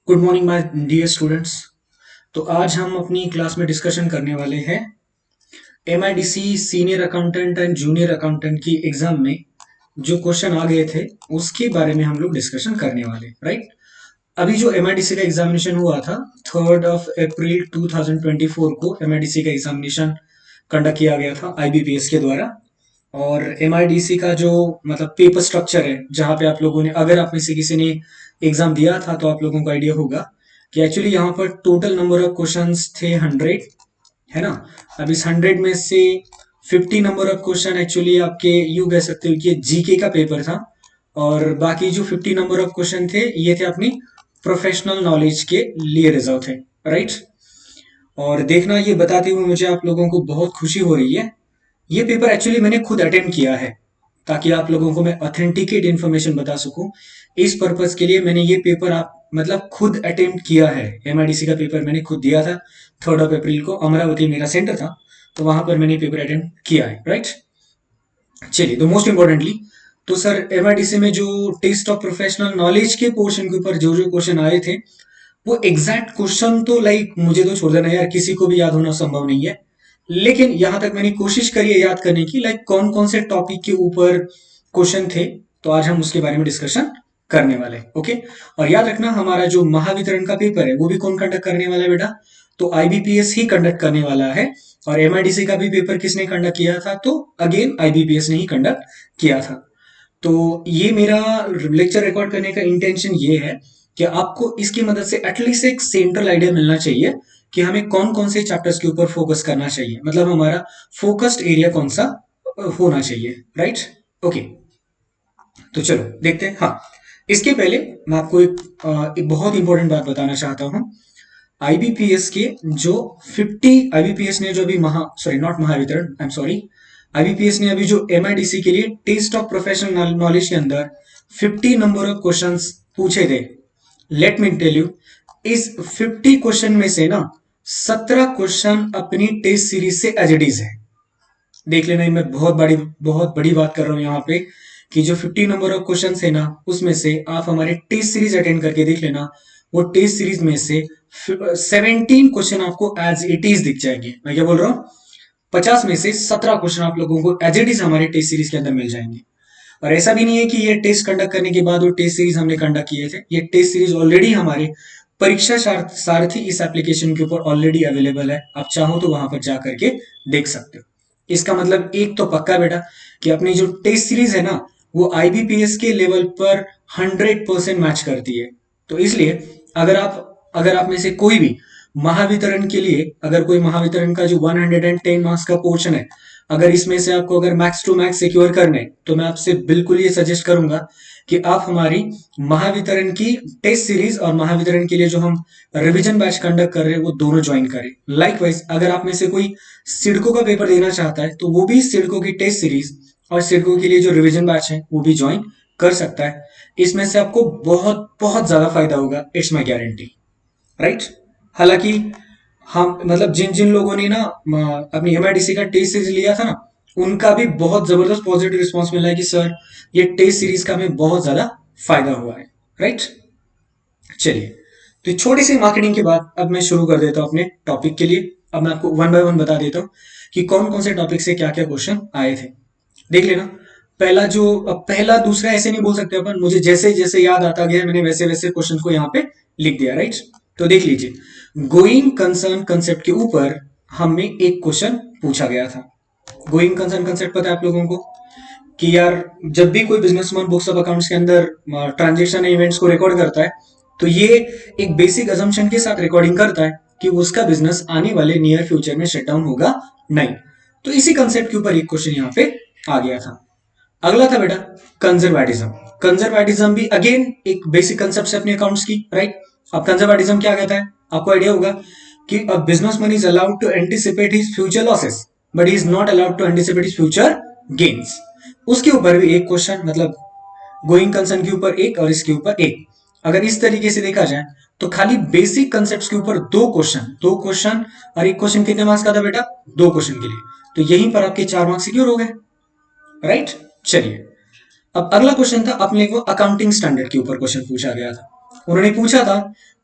Good morning my dear students. तो आज हम अपनी क्लास में डिस्कशन करने वाले हैं MIDC senior accountant and junior accountant की एग्जाम में जो क्वेश्चन आ गए थे उसके बारे में हम लोग डिस्कशन करने वाले, राइट। अभी जो एमआईडीसी का एग्जामिनेशन हुआ था 3 अप्रैल 2024 को एमआईडीसी का एग्जामिनेशन कंडक्ट किया गया था आईबीपीएस के द्वारा। और एमआईडीसी का जो मतलब पेपर स्ट्रक्चर है, जहाँ पे आप लोगों ने, अगर आप में से किसी ने एग्जाम दिया था तो आप लोगों को आइडिया होगा कि एक्चुअली यहाँ पर टोटल नंबर ऑफ क्वेश्चंस थे 100, है ना। अब इस 100 में से 50 नंबर ऑफ क्वेश्चन एक्चुअली आपके यूं कह सकते हो कि जीके का पेपर था, और बाकी जो 50 नंबर ऑफ क्वेश्चन थे ये थे अपनी प्रोफेशनल नॉलेज के लिए रिजर्व थे, राइट। और देखना, ये बताते हुए मुझे आप लोगों को बहुत खुशी हो रही है, ये पेपर एक्चुअली मैंने खुद अटेम्प्ट किया है ताकि आप लोगों को मैं ऑथेंटिकेट इन्फॉर्मेशन बता सकूं। इस पर्पज के लिए मैंने ये पेपर आप मतलब खुद अटेम्प्ट किया है। एमआईडीसी का पेपर मैंने खुद दिया था 3 अप्रैल को, अमरावती मेरा सेंटर था, तो वहां पर मैंने पेपर अटेम्प्ट किया है, राइट। चलिए, तो मोस्ट इंपॉर्टेंटली, तो सर एमआईडीसी में जो टेस्ट ऑफ प्रोफेशनल नॉलेज के पोर्शन के ऊपर जो जो क्वेश्चन आए थे, वो एग्जैक्ट क्वेश्चन तो लाइक मुझे तो छोड़ देना यार, किसी को भी याद होना संभव नहीं है। लेकिन यहां तक मैंने कोशिश करी है याद करने की, लाइक कौन कौन से टॉपिक के ऊपर क्वेश्चन थे, तो आज हम उसके बारे में डिस्कशन करने वाले हैं, ओके। और याद रखना, हमारा जो महावितरण का पेपर है वो भी कौन कंडक्ट करने वाला है बेटा, तो आईबीपीएस ही कंडक्ट करने वाला है। और एमआईडीसी का भी पेपर किसने कंडक्ट किया था, तो अगेन आईबीपीएस ने ही कंडक्ट किया था। तो ये मेरा लेक्चर रिकॉर्ड करने का इंटेंशन ये है कि आपको इसकी मदद से एटलीस्ट एक सेंट्रल आइडिया मिलना चाहिए कि हमें कौन कौन से चैप्टर्स के ऊपर फोकस करना चाहिए, मतलब हमारा फोकस्ड एरिया कौन सा होना चाहिए, राइट। ओके, तो चलो देखते हैं। हाँ, इसके पहले मैं आपको एक बहुत इंपॉर्टेंट बात बताना चाहता हूं। आईबीपीएस के जो 50 आईबीपीएस ने जो अभी not Mahavitaran, I am sorry, IBPS ने अभी जो एमआईडीसी के लिए टेस्ट ऑफ प्रोफेशनल नॉलेज के अंदर 50 नंबर ऑफ क्वेश्चंस पूछे थे। लेट मी टेल यू, इस 50 क्वेश्चन में से ना 17 क्वेश्चन अपनी टेस्ट सीरीज से एज इट इज है। देख लेना, मैं बहुत बड़ी बात कर रहा हूं यहाँ पे कि जो 50 नंबर ऑफ क्वेश्चन है ना, उसमें से आप हमारे टेस्ट सीरीज अटेंड करके देख लेना, वो टेस्ट सीरीज में से 17 क्वेश्चन आपको एज इट इज दिख जाएंगे। मैं क्या बोल रहा हूँ, 50 में से 17 क्वेश्चन आप लोगों को एज इट इज हमारे टेस्ट सीरीज के अंदर मिल जाएंगे। और ऐसा भी नहीं है कि ये टेस्ट कंडक्ट करने के बाद वो टेस्ट सीरीज हमने कंडक्ट किए थे, ये टेस्ट सीरीज ऑलरेडी हमारे परीक्षा सारथी इस एप्लीकेशन के ऊपर ऑलरेडी अवेलेबल है। आप चाहो तो वहां पर जा करके देख सकते हो। इसका मतलब एक तो पक्का बेटा कि अपनी जो टेस्ट सीरीज है ना, वो आईबीपीएस के लेवल पर 100% मैच करती है। तो इसलिए अगर आप में से कोई भी महावितरण के लिए, अगर कोई महावितरण का जो 110 मार्क्स का पोर्शन है, अगर इसमें से आपको अगर मैक्स टू मैक्स सिक्योर करने, तो मैं आपसे बिल्कुल ये सजेस्ट करूंगा कि आप हमारी महावितरण की टेस्ट सीरीज और महावितरण के लिए जो हम रिवीजन बैच कंडक्ट कर रहे हैं वो दोनों ज्वाइन करें। लाइकवाइज अगर आप में से कोई सिडको का पेपर देना चाहता है तो वो भी सिडको की टेस्ट सीरीज और सिडको के लिए जो रिवीजन बैच है वो भी ज्वाइन कर सकता है। इसमें से आपको बहुत बहुत ज्यादा फायदा होगा, इट्स माई गारंटी, राइट। हालांकि हम मतलब जिन जिन लोगों ने ना अपनी एमआईडीसी का टेस्ट सीरीज लिया था ना, उनका भी बहुत जबरदस्त पॉजिटिव रिस्पांस मिला है कि सर ये टेस्ट सीरीज का हमें बहुत ज्यादा फायदा हुआ है, राइट। चलिए, तो छोटी सी मार्केटिंग के बाद अब मैं शुरू कर देता हूं अपने टॉपिक के लिए। अब मैं आपको वन बाय वन बता देता हूँ कि कौन कौन से टॉपिक से क्या क्या क्वेश्चन आए थे। देख लेना, पहला दूसरा ऐसे नहीं बोल सकते अपन, मुझे जैसे जैसे याद आता गया मैंने वैसे वैसे क्वेश्चन को यहाँ पे लिख दिया, राइट। तो देख लीजिए, गोइंग कंसर्न कंसेप्ट के ऊपर हमें एक क्वेश्चन पूछा गया था। गोइंग कंसर्न कंसेप्ट पता है आप लोगों को कि यार जब भी कोई बिजनेसमैन बुक्स ऑफ अकाउंट्स के अंदर ट्रांजेक्शन इवेंट्स को रिकॉर्ड करता है, तो ये एक बेसिक अजम्पशन के साथ रिकॉर्डिंग करता है कि उसका बिजनेस आने वाले नियर फ्यूचर में शट डाउन होगा नहीं। तो इसी कंसेप्ट के ऊपर एक क्वेश्चन यहाँ पे आ गया था। अगला था बेटा कंजर्वेटिज्म। कंजर्वेटिज्म भी अगेन एक बेसिक कंसेप्ट है अपने अकाउंट्स की, राइट। अब कंजर्वेटिज्म क्या कहता है, आपको आइडिया होगा कि a businessman is allowed to anticipate his future losses but he is not allowed to anticipate his future gains. उसके ऊपर भी एक क्वेश्चन, मतलब गोइंग कंसर्न के ऊपर एक और इसके ऊपर एक। अगर इस तरीके से देखा जाए तो खाली बेसिक कंसेप्ट के ऊपर दो क्वेश्चन और एक क्वेश्चन कितने मार्क्स का था बेटा, 2 क्वेश्चन के लिए, तो यहीं पर आपके 4 मार्क्स सिक्योर हो गए, राइट। चलिए, अब अगला क्वेश्चन था अपने को अकाउंटिंग स्टैंडर्ड के ऊपर क्वेश्चन पूछा गया था। उन्होंने पूछा था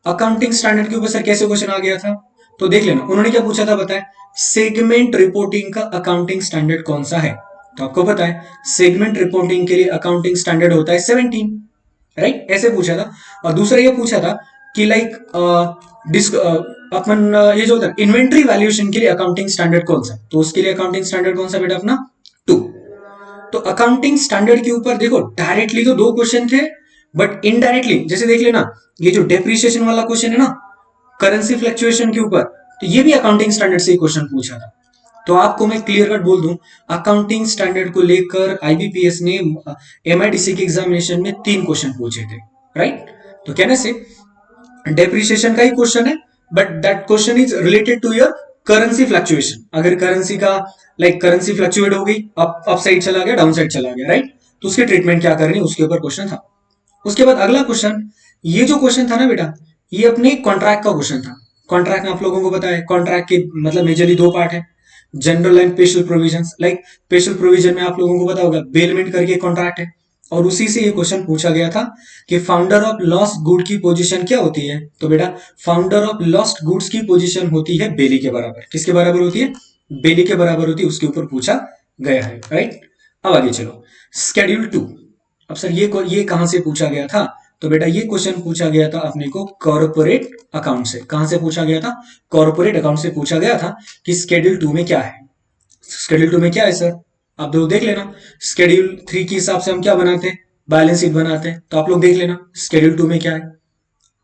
अकाउंटिंग स्टैंडर्ड के ऊपर सर कैसे क्वेश्चन आ गया था, तो देख लेना उन्होंने क्या पूछा था, बताए सेगमेंट रिपोर्टिंग का अकाउंटिंग स्टैंडर्ड कौन सा है। तो आपको पता है सेगमेंट रिपोर्टिंग के लिए अकाउंटिंग स्टैंडर्ड होता है 17, राइट, ऐसे पूछा था। और दूसरा ये पूछा था कि लाइक अपन ये जो होता है इन्वेंट्री वैल्यूएशन के लिए अकाउंटिंग स्टैंडर्ड कौन सा, तो उसके लिए अकाउंटिंग स्टैंडर्ड कौन सा बेटा अपना 2। तो अकाउंटिंग स्टैंडर्ड के ऊपर देखो डायरेक्टली तो 2 क्वेश्चन थे, बट इनडायरेक्टली जैसे देख लेना ये जो डेप्रिसिएशन वाला क्वेश्चन है ना करेंसी फ्लक्चुएशन के ऊपर, तो ये भी अकाउंटिंग स्टैंडर्ड से क्वेश्चन पूछा था। तो आपको मैं क्लियर कट बोल दूं अकाउंटिंग स्टैंडर्ड को लेकर आईबीपीएस ने एमआईडीसी के एग्जामिनेशन में 3 क्वेश्चन पूछे थे, राइट। तो कहने से डेप्रिसिएशन का ही क्वेश्चन है, but that question is related to your currency fluctuation. अगर करेंसी का लाइक करेंसी फ्लक्चुएट हो गई, अप साइड चला गया, डाउन साइड चला गया, राइट, तो उसकी ट्रीटमेंट क्या करनी उसके ऊपर क्वेश्चन था। उसके बाद अगला क्वेश्चन, ये जो क्वेश्चन था ना बेटा ये अपने कॉन्ट्रैक्ट का क्वेश्चन था। कॉन्ट्रैक्ट में आप लोगों को पता है कॉन्ट्रैक्ट के मतलब मेजरली 2 पार्ट है, general and special provisions. Like special provision में आप लोगों को पता होगा बेलमेंट करके कॉन्ट्रैक्ट है, और उसी से ये क्वेश्चन पूछा गया था कि फाउंडर ऑफ लॉस्ट गुड की पोजीशन क्या होती है। तो बेटा फाउंडर ऑफ लॉस्ट गुड्स की पोजीशन होती है बेली के बराबर। किसके बराबर होती है, बेली के बराबर होती है, उसके ऊपर पूछा गया है, राइट। अब आगे चलो स्केड्यूल 2। अब सर ये कहां से पूछा गया था, तो बेटा ये क्वेश्चन पूछा गया था अपने को कॉर्पोरेट अकाउंट से। कहां से पूछा गया था, कॉर्पोरेट अकाउंट से पूछा गया था कि स्केड्यूल 2 में क्या है। स्केड्यूल 2 में क्या है सर, आप दो देख लेना। स्केड्यूल 3 के हिसाब से हम क्या बनाते हैं, बैलेंस शीट बनाते हैं, तो आप लोग देख लेना स्केड्यूल 2 में क्या है।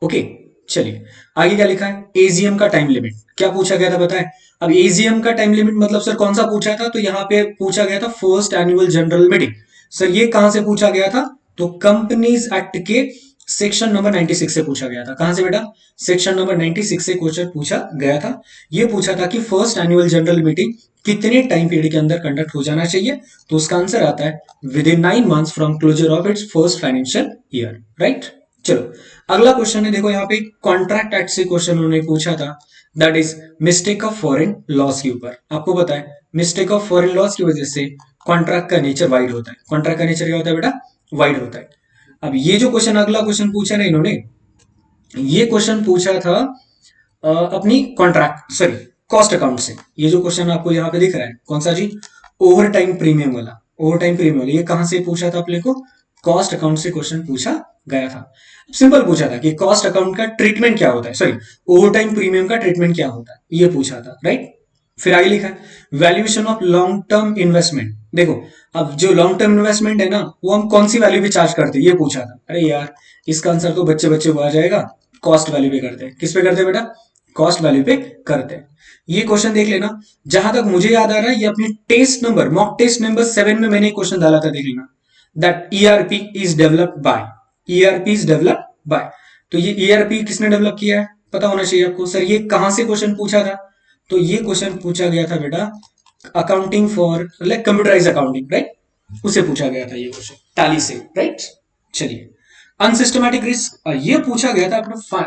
ओके चलिए आगे क्या लिखा है, एजीएम का टाइम लिमिट क्या पूछा गया था बताए। अब एजीएम का टाइम लिमिट मतलब सर कौन सा पूछा था, तो यहाँ पे पूछा गया था first annual general meeting. Sir ये कहां से पूछा गया था, तो कंपनीज एक्ट के सेक्शन नंबर 96 से पूछा गया था। कहां से बेटा, सेक्शन नंबर 96 से क्वेश्चन पूछा गया था। ये पूछा था कि फर्स्ट एनुअल जनरल मीटिंग कितने टाइम पीरियड के अंदर कंडक्ट हो जाना चाहिए, तो उसका आंसर आता है within 9 months from closure of its first financial year, right. चलो अगला क्वेश्चन है, देखो यहाँ पे कॉन्ट्रैक्ट एक्ट से क्वेश्चन उन्होंने पूछा था, that is mistake of foreign loss के ऊपर। आपको पता है मिस्टेक ऑफ फॉरेन लॉस की वजह से कॉन्ट्रैक्ट का नेचर वाइड होता है। कॉन्ट्रैक्ट का नेचर क्या होता है बेटा, वाइड होता है। अब ये जो क्वेश्चन अगला क्वेश्चन पूछा ना इन्होंने, ये क्वेश्चन पूछा था अपनी कॉन्ट्रैक्ट सॉरी कॉस्ट अकाउंट से। ये जो क्वेश्चन आपको यहाँ पे दिख रहा है कौन सा जी, ओवर टाइम प्रीमियम वाला। ओवर टाइम प्रीमियम वाला ये कहां से पूछा था अपने को, कॉस्ट अकाउंट से क्वेश्चन पूछा गया था। सिंपल पूछा था कि कॉस्ट अकाउंट का ट्रीटमेंट क्या होता है, सॉरी ओवर टाइम प्रीमियम का ट्रीटमेंट क्या होता है, ये पूछा था, राइट। फिर आगे लिखा है valuation of long term investment. देखो अब जो लॉन्ग टर्म इन्वेस्टमेंट है ना वो हम कौन सी वैल्यू पे चार्ज करते हैं, ये पूछा था। अरे यार इसका आंसर तो बच्चे बच्चे को आ जाएगा, कॉस्ट वैल्यू पे करते हैं। किस पे करते हैं बेटा, कॉस्ट वैल्यू पे करते हैं। ये क्वेश्चन देख लेना, जहां तक मुझे याद आ रहा है ये अपनी test number mock test number 7 में मैंने क्वेश्चन डाला था, देख लेना। That ERP is developed by, ERP is developed by. तो ये ईआरपी किसने डेवलप किया है पता होना चाहिए आपको। सर ये कहां से क्वेश्चन पूछा था, तो ये क्वेश्चन पूछा गया था बेटा accounting for like computerize accounting, right, उसे पूछा गया था ये क्वेश्चन टैली से, राइट। चलिए अनसिस्टमैटिक रिस्क ये पूछा गया था अपना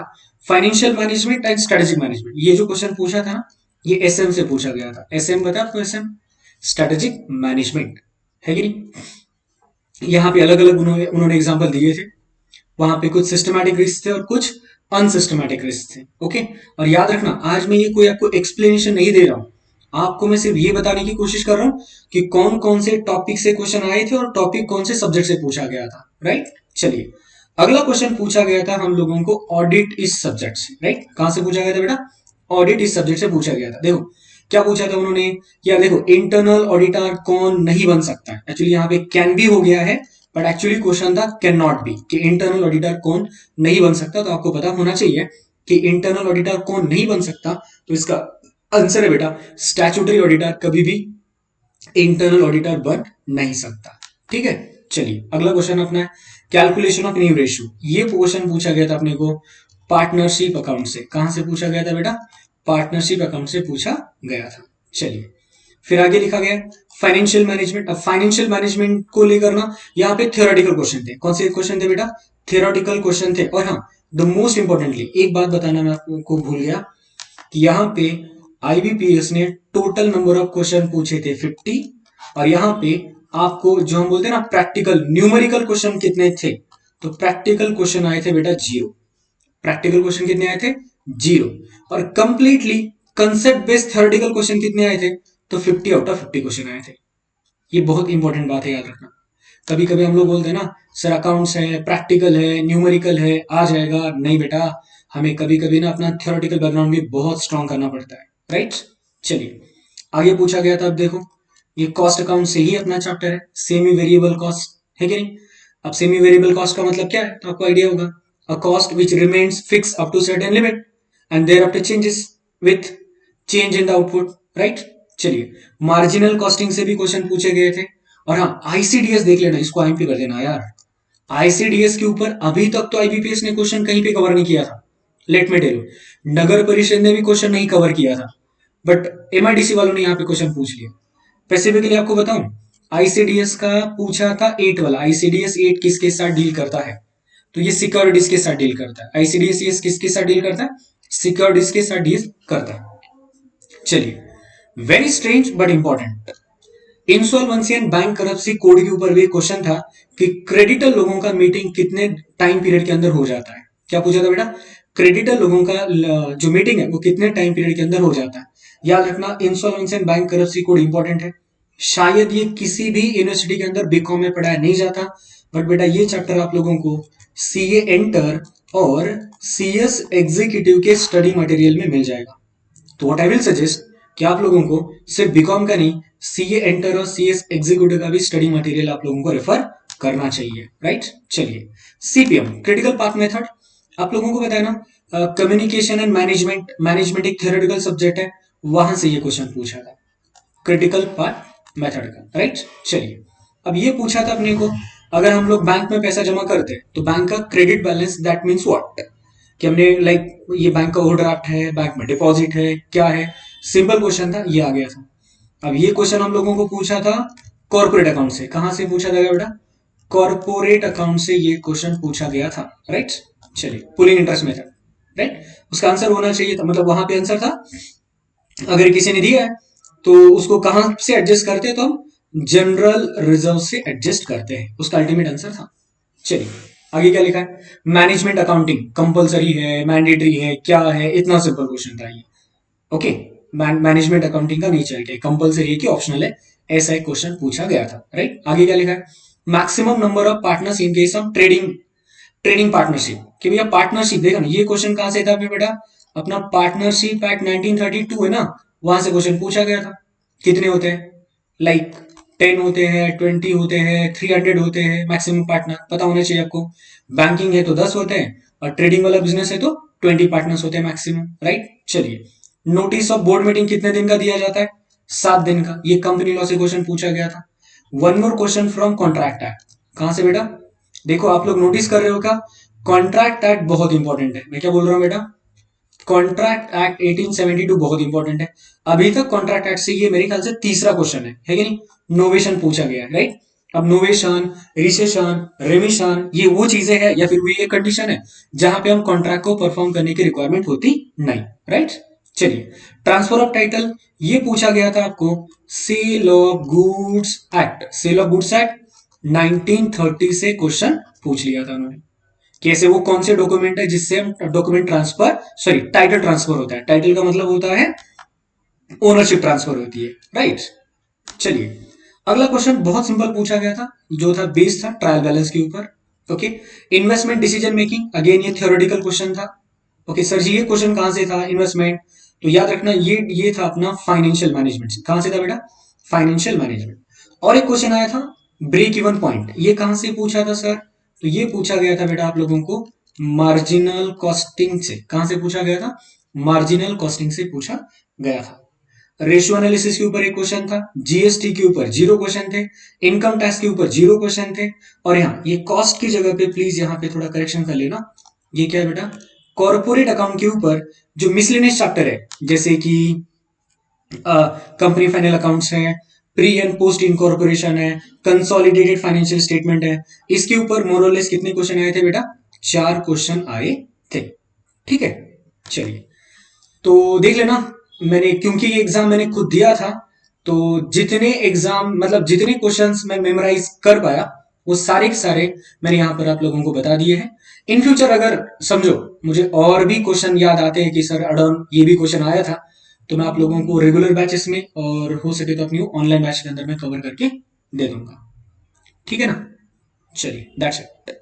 financial management and strategic management. ये जो क्वेश्चन पूछा था ना ये एसएम से पूछा गया था। एसएम पता है आपको, एसएम स्ट्रेटेजिक मैनेजमेंट है कि नहीं। यहाँ पे अलग अलग उन्होंने एग्जांपल दिए थे, वहां पे कुछ सिस्टमैटिक रिस्क थे और कुछ अनसिस्टमैटिक रिस्क थे, ओके। और याद रखना आज मैं ये कोई आपको एक्सप्लेनेशन नहीं दे रहा हूं, आपको मैं सिर्फ ये बताने की कोशिश कर रहा हूं कि कौन कौन से टॉपिक से क्वेश्चन आए थे और टॉपिक कौन से सब्जेक्ट से पूछा गया था, राइट। चलिए अगला क्वेश्चन पूछा गया था हम लोगों को ऑडिट इस सब्जेक्ट से, राइट। कहां से पूछा गया था बेटा, ऑडिट इस सब्जेक्ट से पूछा गया था। देखो क्या पूछा था उन्होंने, क्या देखो इंटरनल ऑडिटर कौन नहीं बन सकता, एक्चुअली यहाँ पे कैन भी हो गया है, बट एक्चुअली क्वेश्चन था कैन नॉट बी, कि इंटरनल ऑडिटर कौन नहीं बन सकता। तो आपको पता होना चाहिए कि इंटरनल ऑडिटर कौन नहीं बन सकता, तो इसका आंसर है बेटा स्टैट्यूटरी ऑडिटर कभी भी इंटरनल ऑडिटर बन नहीं सकता, ठीक है। चलिए अगला क्वेश्चन अपना है कैलकुलेशन ऑफ न्यू रेशियो। ये क्वेश्चन पूछा गया था अपने को पार्टनरशिप अकाउंट से। कहां से पूछा गया था बेटा, पार्टनरशिप अकाउंट से पूछा गया था। चलिए फिर आगे लिखा गया फाइनेंशियल मैनेजमेंट। अब फाइनेंशियल मैनेजमेंट को लेकर ना यहाँ पे थियोरेटिकल क्वेश्चन थे। कौन से क्वेश्चन थे बेटा, थियोरेटिकल क्वेश्चन थे। और हाँ द मोस्ट इंपॉर्टेंटली एक बात बताना मैं आपको भूल गया कि यहाँ पे आईबीपीएस ने टोटल नंबर ऑफ क्वेश्चन पूछे थे 50, और यहाँ पे आपको जो हम बोलते हैं ना प्रैक्टिकल न्यूमेरिकल क्वेश्चन कितने थे, तो प्रैक्टिकल क्वेश्चन आए थे बेटा 0। प्रैक्टिकल क्वेश्चन कितने आए थे? 0। और completely concept based theoretical question कितने आए थे? तो 50 आउट ऑफ 50 क्वेश्चन आए थे। ये बहुत इंपॉर्टेंट बात है, याद रखना। कभी कभी हम लोग बोलते हैं ना सर अकाउंट्स है, प्रैक्टिकल है, न्यूमेरिकल है, आ जाएगा। नहीं बेटा, हमें कभी कभी ना अपना थ्योरेटिकल बैकग्राउंड भी बहुत स्ट्रांग करना पड़ता है, राइट। चलिए आगे पूछा गया था। अब देखो, ये कॉस्ट अकाउंट से ही अपना चैप्टर है, सेमी वेरिएबल कॉस्ट, है कि नहीं। अब सेमी वेरिएबल कॉस्ट का मतलब क्या है, तो आपको आइडिया होगा। A cost which remains fix up to certain limit and thereafter changes with change in the output, right. चलिए, मार्जिनल कॉस्टिंग से भी क्वेश्चन पूछे गए थे। और हाँ, आईसीडीएस देख लेना, इसको आईएमपी कर देना यार। आईसीडीएस के ऊपर अभी तक तो आईबीपीएस ने क्वेश्चन कहीं पे कवर नहीं किया था। लेट मी टेल यू, नगर परिषद ने भी क्वेश्चन नहीं कवर किया था, बट एमआईडीसी वालों ने यहाँ पे क्वेश्चन पूछ लिया। स्पेसिफिकली आपको बताऊं, आईसीडीएस का पूछा था 8 वाला। आईसीडीएस 8 किसके साथ डील करता है? तो ये सिक्योरिटीज के साथ डील करता है। आईसीडीएस किसके साथ डील करता है? सिक्योरिटीज के साथ डील करता है। चलिए, very strange but important, insolvency and bank करप्सी code के ऊपर भी क्वेश्चन था कि क्रेडिटर लोगों का मीटिंग कितने टाइम पीरियड के अंदर हो जाता है। क्या पूछा था बेटा? क्रेडिटर लोगों का जो मीटिंग है वो कितने टाइम पीरियड के अंदर हो जाता है। याद रखना, insolvency and bank करप्सी code important है। शायद ये किसी भी यूनिवर्सिटी के अंदर बीकॉम में पढ़ाया नहीं जाता, बट बेटा ये चैप्टर आप लोगों को सीए एंटर और सीएस एग्जीक्यूटिव के स्टडी मटेरियल में मिल जाएगा। तो व्हाट आई विल सजेस्ट कि आप लोगों को सिर्फ बीकॉम का नहीं, सीए एंटर और सीएस एग्जीक्यूटिव का भी स्टडी मटेरियल आप लोगों को रेफर करना चाहिए, राइट। चलिए, सीपीएम क्रिटिकल पाथ मेथड, आप लोगों को पता है ना, कम्युनिकेशन एंड मैनेजमेंट, मैनेजमेंट एक थ्योरेटिकल सब्जेक्ट है, वहां से ये क्वेश्चन पूछा था क्रिटिकल पाथ मेथड का, राइट। चलिए, अब ये पूछा था अपने को, अगर हम लोग बैंक में पैसा जमा करते हैं तो बैंक का credit balance that means what, कि हमने लाइक ये बैंक का ओवरड्राफ्ट है, बैंक में डिपॉजिट है, क्या है। सिंपल क्वेश्चन था, ये आ गया था। अब ये क्वेश्चन हम लोगों को पूछा था कॉर्पोरेट अकाउंट से। कहां से पूछा था बेटा? कॉर्पोरेट अकाउंट से ये क्वेश्चन पूछा गया था, राइट। चलिए, पुलिंग इंटरेस्ट मेथड, राइट। उसका आंसर होना चाहिए था, मतलब वहां पे आंसर था, अगर किसी ने दिया है तो उसको कहां से एडजस्ट करते हैं, तो हम जनरल रिजर्व से एडजस्ट करते हैं, उसका अल्टीमेट आंसर था। चलिए, आगे क्या लिखा है? मैनेजमेंट अकाउंटिंग कंपलसरी है, मैंडेटरी है, क्या है? इतना सिंपल क्वेश्चन था ये, ओके। मैनेजमेंट अकाउंटिंग का नेचर है, कंपलसरी है कि ऑप्शनल है, ऐसा एक क्वेश्चन पूछा गया था, राइट। आगे क्या लिखा है? Maximum number of partners in case of trading, trading partnership, कि भैया पार्टनरशिप, देखा ना ये क्वेश्चन कहां से था बेटा? अपना पार्टनरशिप एक्ट 1932 है ना, वहां से क्वेश्चन पूछा गया था। कितने होते हैं? लाइक 10 होते हैं, 20 होते हैं, 300 होते हैं मैक्सिमम पार्टनर, पता होना चाहिए आपको। बैंकिंग है तो 10 होते हैं, और ट्रेडिंग वाला बिजनेस है तो 20 पार्टनर्स होते हैं मैक्सिमम, राइट। चलिए, नोटिस ऑफ बोर्ड मीटिंग कितने दिन का दिया जाता है? 7 दिन का। ये कंपनी लॉ से क्वेश्चन पूछा गया था। One more question from contract act, कहां से बेटा? देखो आप लोग नोटिस कर रहे हो क्या, कॉन्ट्रैक्ट एक्ट बहुत इंपॉर्टेंट है। मैं क्या बोल रहा हूं बेटा? कॉन्ट्रैक्ट एक्ट 1872 बहुत इंपॉर्टेंट है। अभी तक कॉन्ट्रैक्ट एक्ट से ये मेरे ख्याल से तीसरा क्वेश्चन है कि नहीं? नोवेशन पूछा गया है, राइट। अब नोवेशन, रिसेशन, रेमिशन, ये वो चीजें हैं या फिर वो ये कंडीशन है जहां पे हम कॉन्ट्रैक्ट को परफॉर्म करने की रिक्वायरमेंट होती नहीं, राइट। चलिए, ट्रांसफर ऑफ टाइटल, ये पूछा गया था आपको sale of goods act, sale of goods act 1930 से क्वेश्चन पूछ लिया था उन्होंने। कैसे, वो कौन से डॉक्यूमेंट है जिससे हम document transfer, sorry title transfer होता है। टाइटल का मतलब होता है ओनरशिप ट्रांसफर होती है, राइट। चलिए, अगला क्वेश्चन बहुत सिंपल पूछा गया था, जो था बेस था ट्रायल बैलेंस के ऊपर, okay. Investment decision making, again ये थ्योरेटिकल क्वेश्चन था, ओके। सर जी ये क्वेश्चन कहां से था? इन्वेस्टमेंट, तो याद रखना ये था अपना फाइनेंशियल मैनेजमेंट से। कहां से था बेटा? Financial management. और एक क्वेश्चन आया था ब्रेक इवन पॉइंट, ये कहां से पूछा था सर? तो ये पूछा गया था बेटा आप लोगों को मार्जिनल कॉस्टिंग से। कहां से पूछा गया था? मार्जिनल कॉस्टिंग से पूछा गया था। रेशियो एनालिसिस के ऊपर एक क्वेश्चन था, जीएसटी के ऊपर 0 क्वेश्चन थे, इनकम टैक्स के ऊपर 0 क्वेश्चन थे, और यहाँ ये कॉस्ट की जगह पे प्लीज यहाँ पे थोड़ा करेक्शन कर लेना। ये क्या है बेटा? कॉर्पोरेट अकाउंट के ऊपर जो मिसलेनियस चैप्टर है, जैसे कि कंपनी फाइनल अकाउंट्स है, प्री एंड पोस्ट इनकॉर्पोरेशन है, कंसोलिडेटेड फाइनेंशियल स्टेटमेंट है, इसके ऊपर मोरलेस कितने क्वेश्चन आए थे बेटा? 4 क्वेश्चन आए थे, ठीक है। चलिए, तो देख लेना, मैंने क्योंकि ये एग्जाम मैंने खुद दिया था, तो जितने एग्जाम मतलब जितने क्वेश्चंस मैं मेमोराइज कर पाया वो सारे के सारे मैंने यहाँ पर आप लोगों को बता दिए हैं। इन फ्यूचर अगर समझो मुझे और भी क्वेश्चन याद आते हैं कि सर अडॉन ये भी क्वेश्चन आया था, तो मैं आप लोगों को रेगुलर बैचेस में और हो सके तो अपनी ऑनलाइन बैच के अंदर मैं कवर करके दे दूंगा। ठीक है ना? चलिए, दैट्स इट।